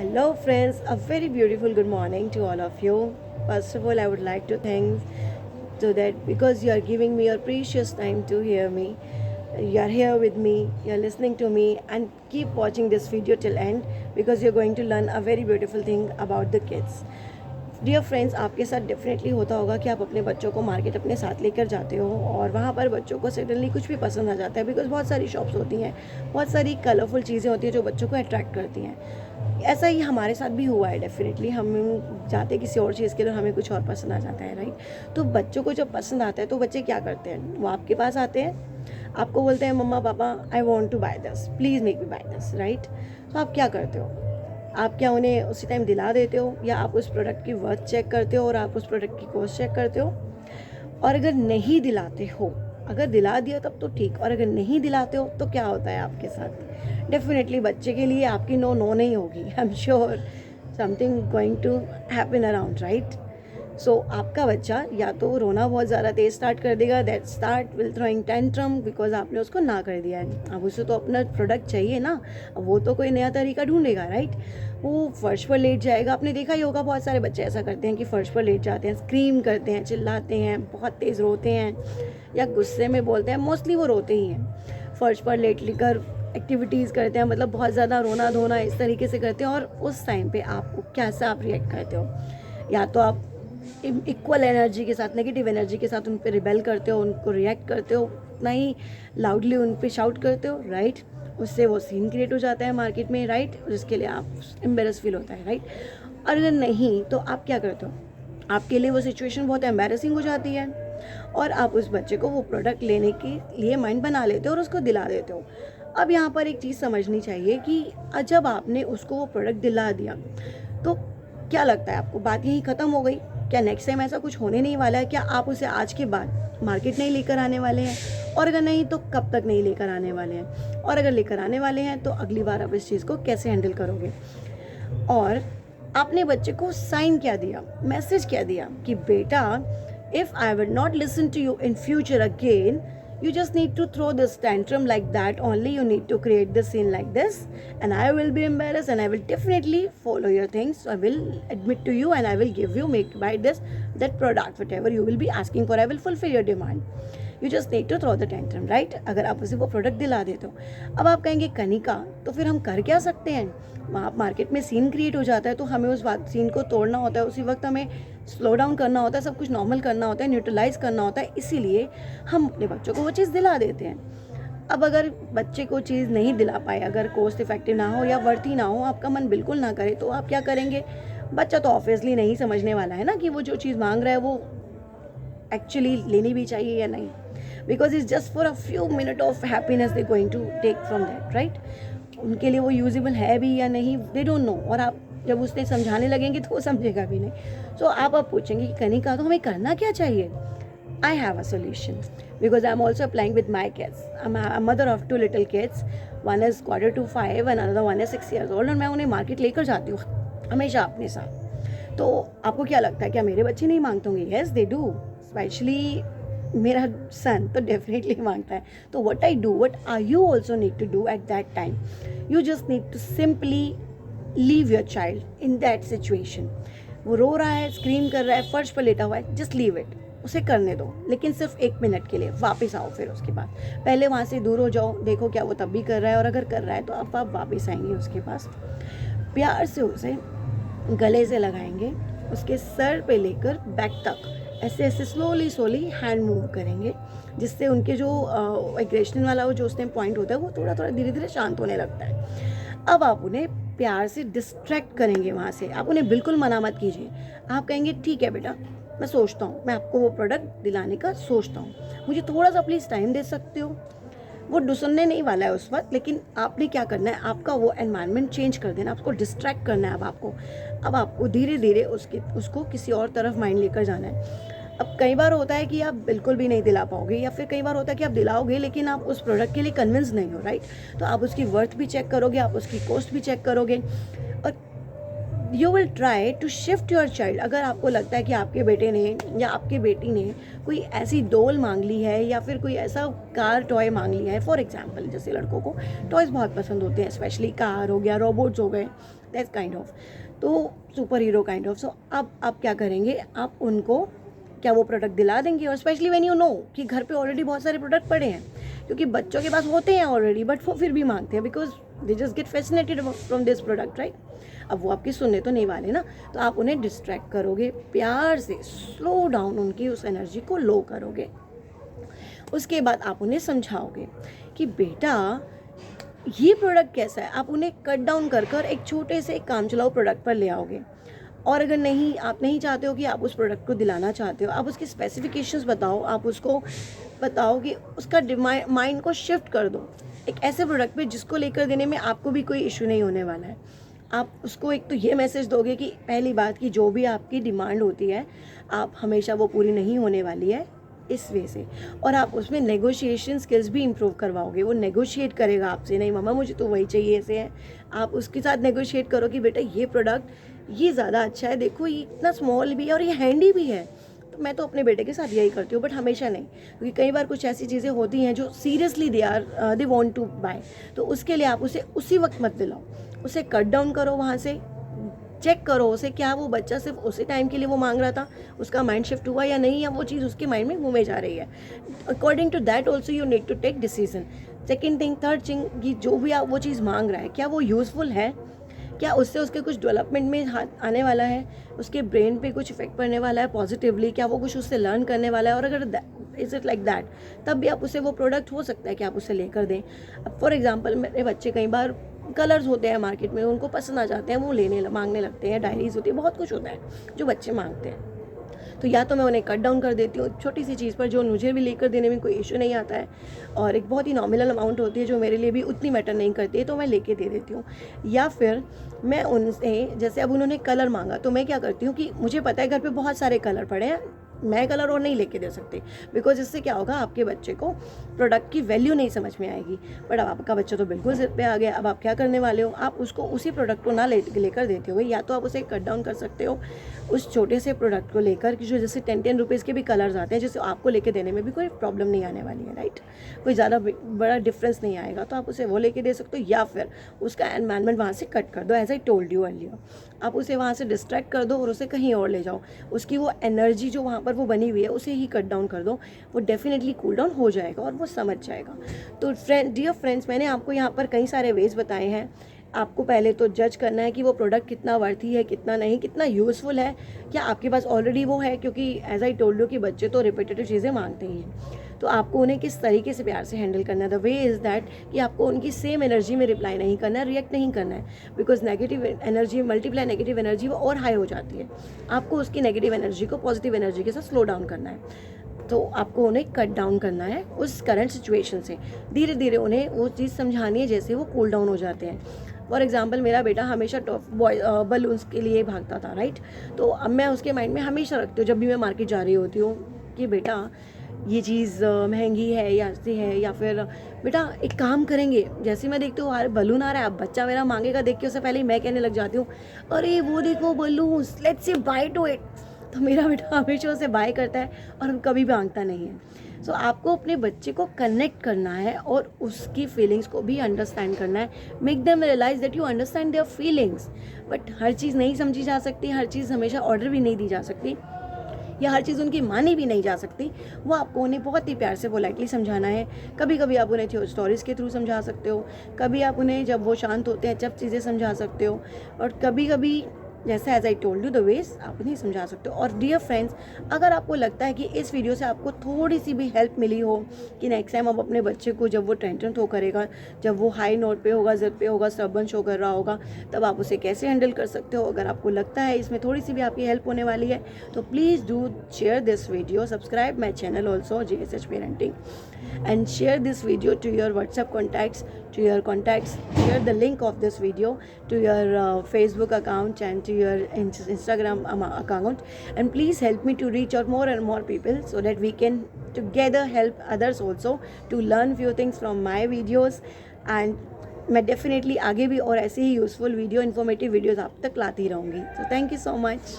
Hello, friends. A very beautiful good morning to all of you. First of all, I would like to thank so that because you are giving me your precious time to hear me. You are here with me, you are listening to me, and keep watching this video till end because you're going to learn a very beautiful thing about the kids. Dear friends, आपके साथ definitely होता होगा कि आप अपने बच्चों को market अपने साथ लेकर जाते हो और वहाँ पर बच्चों को सडनली कुछ भी पसंद आ जाता है बिकॉज बहुत सारी शॉप्स होती हैं, बहुत सारी कलरफुल चीज़ें होती हैं जो बच्चों को अट्रैक्ट करती हैं। ऐसा ही हमारे साथ भी हुआ है। डेफिनेटली हम जाते किसी और चीज़ के लिए, हमें कुछ और पसंद आ जाता है, राइट। तो बच्चों को जब पसंद आता है तो बच्चे क्या करते हैं, वो आपके पास आते हैं, आपको बोलते हैं मम्मा पापा I want to buy this, please make me buy this, right. तो आप क्या करते हो? आप क्या उन्हें उसी टाइम दिला देते हो या आप उस प्रोडक्ट की वर्थ चेक करते हो और आप उस प्रोडक्ट की कॉस्ट चेक करते हो? और अगर नहीं दिलाते हो, अगर दिला दिया तब तो ठीक, और अगर नहीं दिलाते हो तो क्या होता है आपके साथ? डेफिनेटली बच्चे के लिए आपकी नो नो नहीं होगी। I am sure something going to happen around, right. So आपका बच्चा या तो रोना बहुत ज़्यादा तेज स्टार्ट कर देगा, that start will throwing tantrum because आपने उसको ना कर दिया है। अब उसे तो अपना प्रोडक्ट चाहिए ना, अब वो तो कोई नया तरीका ढूंढेगा, राइट। वो फर्श पर लेट जाएगा। आपने देखा ही होगा बहुत सारे बच्चे ऐसा करते हैं कि फर्श पर लेट जाते हैं, स्क्रीम करते हैं, चिल्लाते हैं, बहुत तेज़ रोते हैं या गुस्से में बोलते हैं। मोस्टली वो रोते ही हैं। फर्श पर लेट लेकर एक्टिविटीज़ करते हैं, मतलब बहुत ज़्यादा रोना धोना इस तरीके से करते हैं। और उस टाइम पे आपको कैसा आप रिएक्ट करते हो? या तो आप इक्वल एनर्जी के साथ, नेगेटिव एनर्जी के साथ उन पर रिबेल करते हो, उनको रिएक्ट करते हो, उतना ही लाउडली उन पर शाउट करते हो, राइट। उससे वो सीन क्रिएट हो जाता है मार्केट में, राइट, जिसके लिए आप एम्बेरस फील होता है, राइट। और अगर नहीं तो आप क्या करते हो? आपके लिए वो सिचुएशन बहुत एम्बेरसिंग हो जाती है और आप उस बच्चे को वो प्रोडक्ट लेने के लिए माइंड बना लेते हो और उसको दिला देते हो। अब यहाँ पर एक चीज़ समझनी चाहिए कि जब आपने उसको वो प्रोडक्ट दिला दिया तो क्या लगता है आपको, बात यहीं ख़त्म हो गई? क्या नेक्स्ट टाइम ऐसा कुछ होने नहीं वाला है? क्या आप उसे आज के बाद मार्केट नहीं लेकर आने वाले हैं? और अगर नहीं तो कब तक नहीं लेकर आने वाले हैं? और अगर लेकर आने वाले हैं तो अगली बार आप इस चीज़ को कैसे हैंडल करोगे? और आपने बच्चे को साइन क्या दिया, मैसेज क्या दिया कि बेटा if I will not listen to you in future again, you just need to throw this tantrum like that only, you need to create the scene like this and I will be embarrassed and I will definitely follow your things, so I will admit to you and I will give you, make buy this that product, whatever you will be asking for, I will fulfill your demand. You just need to throw the tantrum, right? अगर आप उसे वो product दिला देते हो। अब आप कहेंगे कनिका तो फिर हम कर क्या सकते हैं? वहाँ मार्केट में सीन क्रिएट हो जाता है तो हमें उस बात सीन को तोड़ना होता है, उसी वक्त हमें स्लो डाउन करना होता है, सब कुछ नॉर्मल करना होता है, न्यूट्रलाइज करना होता है। इसीलिए हम अपने बच्चों को वो चीज़ दिला देते हैं। अब अगर बच्चे को चीज़ नहीं दिला पाए, अगर कॉस्ट इफेक्टिव ना हो या वर्ती ना हो, आपका मन बिल्कुल ना करे, तो आप क्या करेंगे? बच्चा तो ऑब्वियसली नहीं समझने वाला है ना कि वो जो चीज़ मांग रहा है वो एक्चुअली लेनी भी चाहिए या नहीं, because it's just for a few minute of happiness they going to take from that, right. उनके लिए वो यूजेबल है भी या नहीं, दे डोंट नो। और आप जब उसने समझाने लगेंगे तो वो समझेगा भी नहीं। सो आप अब पूछेंगे कि कनिका तो हमें करना क्या चाहिए? I have a solution because I am also applying with my kids. I am mother of 2 little kids, one is 4:45 and another one is 6 years old, और मैं उन्हें मार्केट लेकर जाती हूँ हमेशा अपने साथ। तो आपको क्या लगता है, क्या मेरे बच्चे नहीं मांगते होंगे? येस दे डू, स्पेशली मेरा सन तो डेफिनेटली मांगता है। तो what I do, what are you also need to do at that time, you just need to simply leave your child in that situation. वो रो रहा है, स्क्रीम कर रहा है, फर्श पर लेटा हुआ है, जस्ट लीव इट, उसे करने दो, लेकिन सिर्फ 1 मिनट के लिए। वापस आओ फिर उसके बाद, पहले वहाँ से दूर हो जाओ, देखो क्या वो तब भी कर रहा है, और अगर कर रहा है तो आप वापस आएंगे उसके पास, प्यार से उसे गले से लगाएंगे, उसके सर पे लेकर बैक तक ऐसे ऐसे स्लोली हैंड मूव करेंगे, जिससे उनके जो एग्रेशन वाला वो जो उसने पॉइंट होता है वो थोड़ा थोड़ा धीरे धीरे शांत होने लगता है। अब आप उन्हें प्यार से डिस्ट्रैक्ट करेंगे वहाँ से। आप उन्हें बिल्कुल मना मत कीजिए। आप कहेंगे ठीक है बेटा, मैं सोचता हूँ, मैं आपको वो प्रोडक्ट दिलाने का सोचता हूँ, मुझे थोड़ा सा प्लीज़ टाइम दे सकते हो? वो सुनने नहीं वाला है उस वक्त, लेकिन आपने क्या करना है, आपका वो एनवायरनमेंट चेंज कर देना, आपको डिस्ट्रैक्ट करना है। अब आपको धीरे धीरे उसको किसी और तरफ माइंड लेकर जाना है। अब कई बार होता है कि आप बिल्कुल भी नहीं दिला पाओगे, या फिर कई बार होता है कि आप दिलाओगे लेकिन आप उस प्रोडक्ट के लिए कन्विंस नहीं हो, राइट। तो आप उसकी वर्थ भी चेक करोगे, आप उसकी कॉस्ट भी चेक करोगे, और you will try to shift your child. अगर आपको लगता है कि आपके बेटे ने या आपकी बेटी ने कोई ऐसी डोल मांग ली है या फिर कोई ऐसा कार टॉय मांग लिया है, फॉर एग्जांपल जैसे लड़कों को टॉयज़ बहुत पसंद होते हैं, स्पेशली कार हो गया, रोबोट्स हो गए, दैट काइंड ऑफ, तो सुपर हीरो काइंड ऑफ। सो अब आप क्या करेंगे, आप उनको क्या वो प्रोडक्ट दिला देंगे, और स्पेशली व्हेन यू नो कि घर पे ऑलरेडी बहुत सारे प्रोडक्ट पड़े हैं, क्योंकि बच्चों के पास होते हैं ऑलरेडी, बट वो फिर भी मांगते हैं because they just get fascinated from this product, right. अब वो आपकी सुनने तो नहीं वाले ना, तो आप उन्हें डिस्ट्रैक्ट करोगे, प्यार से स्लो डाउन उनकी उस एनर्जी को लो करोगे। उसके बाद आप उन्हें समझाओगे कि बेटा ये प्रोडक्ट कैसा है, आप उन्हें कट डाउन कर कर एक छोटे से काम चलाओ प्रोडक्ट पर ले आओगे। और अगर नहीं, आप नहीं चाहते हो कि आप उस प्रोडक्ट को दिलाना चाहते हो, आप उसकी स्पेसिफिकेशंस बताओ, आप उसको बताओ कि उसका माइंड को शिफ्ट कर दो एक ऐसे प्रोडक्ट पे जिसको लेकर देने में आपको भी कोई इशू नहीं होने वाला है। आप उसको एक तो ये मैसेज दोगे कि पहली बात कि जो भी आपकी डिमांड होती है आप हमेशा वो पूरी नहीं होने वाली है इस वे से, और आप उसमें नेगोशिएशन स्किल्स भी इम्प्रूव करवाओगे। वो नेगोशिएट करेगा आपसे, नहीं मामा मुझे तो वही चाहिए ऐसे है, आप उसके साथ नेगोशिएट करो कि बेटा ये प्रोडक्ट ये ज़्यादा अच्छा है, देखो ये इतना स्मॉल भी है और ये हैंडी भी है। तो मैं तो अपने बेटे के साथ यही करती हूँ, बट हमेशा नहीं, क्योंकि कई बार कुछ ऐसी चीज़ें होती हैं जो seriously they want to buy, तो उसके लिए आप उसे उसी वक्त मत दिलाओ, उसे कट डाउन करो, वहाँ से चेक करो उसे क्या वो बच्चा सिर्फ उसी टाइम के लिए वो मांग रहा था, उसका माइंड शिफ्ट हुआ या नहीं, या वो चीज़ उसके माइंड में घूमे जा रही है। According to that also you need to take decision. Second thing, third thing, कि जो भी आप वो चीज़ मांग रहा है क्या वो यूज़फुल है, क्या उससे उसके कुछ डेवलपमेंट में हाथ आने वाला है, उसके ब्रेन पे कुछ इफेक्ट पड़ने वाला है पॉजिटिवली, क्या वो कुछ उससे लर्न करने वाला है, और अगर इज़ इट लाइक दैट, तब भी आप उसे वो प्रोडक्ट हो सकता है कि आप उसे लेकर दें। अब फॉर एग्जांपल मेरे बच्चे कई बार कलर्स होते हैं मार्केट में, उनको पसंद आ जाते हैं, वो मांगने लगते हैं, डायरीज होती है, बहुत कुछ होता है जो बच्चे मांगते हैं। तो या तो मैं उन्हें कट डाउन कर देती हूँ छोटी सी चीज़ पर जो मुझे भी लेकर देने में कोई इशू नहीं आता है, और एक बहुत ही नॉमिनल अमाउंट होती है जो मेरे लिए भी उतनी मैटर नहीं करती है, तो मैं लेके दे देती हूँ। या फिर मैं उनसे, जैसे अब उन्होंने कलर मांगा, तो मैं क्या करती हूँ कि मुझे पता है घर पे बहुत सारे कलर पड़े हैं, मैं कलर और नहीं लेके दे सकती, बिकॉज इससे क्या होगा, आपके बच्चे को प्रोडक्ट की वैल्यू नहीं समझ में आएगी। बट अब आपका बच्चा तो बिल्कुल ज़िद पे आ गया, अब आप क्या करने वाले हो, आप उसको उसी प्रोडक्ट को ना लेकर देते हो, या तो आप उसे कट डाउन कर सकते हो उस छोटे से प्रोडक्ट को लेकर, कि जो जैसे 10 रुपीज़ के भी कलर्स आते हैं, जिससे आपको लेके देने में भी कोई प्रॉब्लम नहीं आने वाली है, राइट, कोई ज़्यादा बड़ा डिफरेंस नहीं आएगा, तो आप उसे वो लेके दे सकते हो। या फिर उसका एनवायरनमेंट वहाँ से कट कर दो, as I told you earlier, आप उसे वहाँ से डिस्ट्रैक्ट कर दो और उसे कहीं और ले जाओ, उसकी वो एनर्जी जो वहाँ पर वो बनी हुई है उसे ही कट डाउन कर दो, वो डेफिनेटली कूल डाउन हो जाएगा और वो समझ जाएगा। तो डियर फ्रेंड्स, मैंने आपको यहाँ पर कई सारे वेज बताए हैं। आपको पहले तो जज करना है कि वो प्रोडक्ट कितना वर्थी है, कितना नहीं, कितना यूज़फुल है, क्या आपके पास ऑलरेडी वो है, क्योंकि एज आई टोल्ड यू कि बच्चे तो रिपीटेटिव चीज़ें मांगते ही हैं। तो आपको उन्हें किस तरीके से प्यार से हैंडल करना है, द वे इज़ दैट कि आपको उनकी सेम एनर्जी में रिप्लाई नहीं करना है, रिएक्ट नहीं करना है, because negative energy multiply negative energy वो और हाई हो जाती है। आपको उसकी नेगेटिव एनर्जी को पॉजिटिव एनर्जी के साथ स्लो डाउन करना है। तो आपको उन्हें कट डाउन करना है उस करंट सिचुएशन से, धीरे धीरे उन्हें वो चीज़ समझानी है जैसे वो कूल डाउन हो जाते हैं। फॉर एग्जाम्पल, मेरा बेटा हमेशा बलून्स के लिए भागता था, राइट, तो अब मैं उसके माइंड में हमेशा रखती हूँ जब भी मैं मार्केट जा रही होती हूँ कि बेटा ये चीज़ महंगी है या ऐसी है, या फिर बेटा एक काम करेंगे, जैसे मैं देखती हूँ बलून आ रहा है, अब बच्चा मेरा मांगेगा, देख के उससे पहले ही मैं कहने लग जाती हूँ, अरे वो देखो balloons, let's say by two it. तो मेरा बेटा हमेशा उसे बाय करता है और कभी भी मांगता नहीं है। सो आपको अपने बच्चे को कनेक्ट करना है और उसकी फीलिंग्स को भी अंडरस्टैंड करना है, make them realise that you understand their feelings. But हर चीज़ नहीं समझी जा सकती, हर चीज़ हमेशा ऑर्डर भी नहीं दी जा सकती, या हर चीज़ उनकी मानी भी नहीं जा सकती। वो आपको उन्हें बहुत ही प्यार से पोलाइटली समझाना है। कभी कभी आप उन्हें स्टोरीज़ के थ्रू समझा सकते हो, कभी आप उन्हें जब वो शांत होते हैं जब चीज़ें समझा सकते हो, और कभी कभी जैसे as I told you the ways आप नहीं समझा सकते हो। और डियर फ्रेंड्स, अगर आपको लगता है कि इस वीडियो से आपको थोड़ी सी भी हेल्प मिली हो कि नेक्स्ट टाइम आप अपने बच्चे को जब वो टेंशन थ्रो करेगा, जब वो हाई नोट पे होगा, जिद पे होगा, स्टबर्न शो कर रहा होगा, तब आप उसे कैसे हैंडल कर सकते हो, अगर आपको लगता है इसमें थोड़ी सी भी आपकी हेल्प होने वाली है, तो please do share this video, subscribe my channel also JSH Parenting, and share this video to your WhatsApp contacts, to your contacts. Share the link of this video to your Facebook account and to your Instagram account, and please help me to reach out more and more people so that we can together help others also to learn few things from my videos. And मैं definitely आगे भी और ऐसे ही useful video, informative videos आप तक लाती रहूँगी। So thank you so much.